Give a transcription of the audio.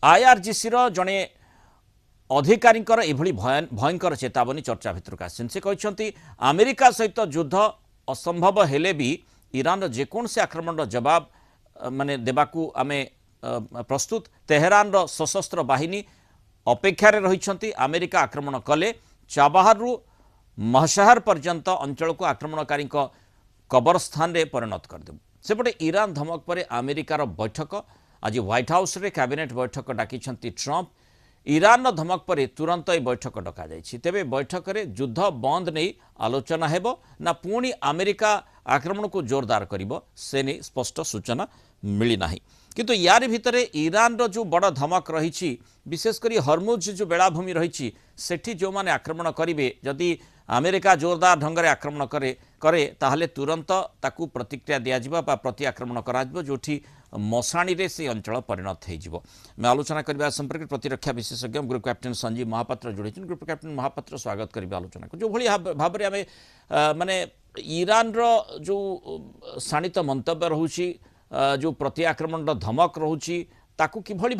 IRGC जड़े अधिकारी भयंकर चेतावनी चर्चा भितर आसी अमेरिका सहित युद्ध असंभव हेले भी ईरान जेकोसी आक्रमण जवाब माने देबाकू आमे प्रस्तुत तेहरान सशस्त्र बाहिनी अपेक्षार रही अमेरिका आक्रमण कले चाबाहार महशहर पर्यंत अंचल को आक्रमणकारी कबरस्थान रे परिणत करदेबू सेपटे ईरान धमक पर अमेरिकार बैठक आज व्हाइट हाउस रे कैबिनेट बैठक डाकी ट्रंप ईरान धमक पर तुरंत यह बैठक डक तेरे बैठक में युद्ध बंद नहीं आलोचना हेबो ना पुणी अमेरिका आक्रमण को जोरदार करिबो से नहीं स्पष्ट सूचना मिलना किंतु यार भितर ईरान रो जो बड़ धमक रही विशेषकर हरमुज जो बेलाभूमि रही सेठी जो माने आक्रमण करेंगे जदि अमेरिका जोरदार ढंग से आक्रमण करे ताहले तुरंत ताकू प्रतिक्रिया दिज्व प्रति आक्रमण करा जोठी मशाणी रे से अंचल परिणत हो आलोचना करने संपर्क प्रतिरक्षा विशेषज्ञ ग्रुप कैप्टेन संजीव महापात्र जोड़ी ग्रुप कैप्टेन महापात्र स्वागत करेंगे आलोचना को जो भाई भाव में आम माने ईरान रो जो शाणित मंतव्य रोचे जो प्रति आक्रमण धमक रोचे ताकू किभली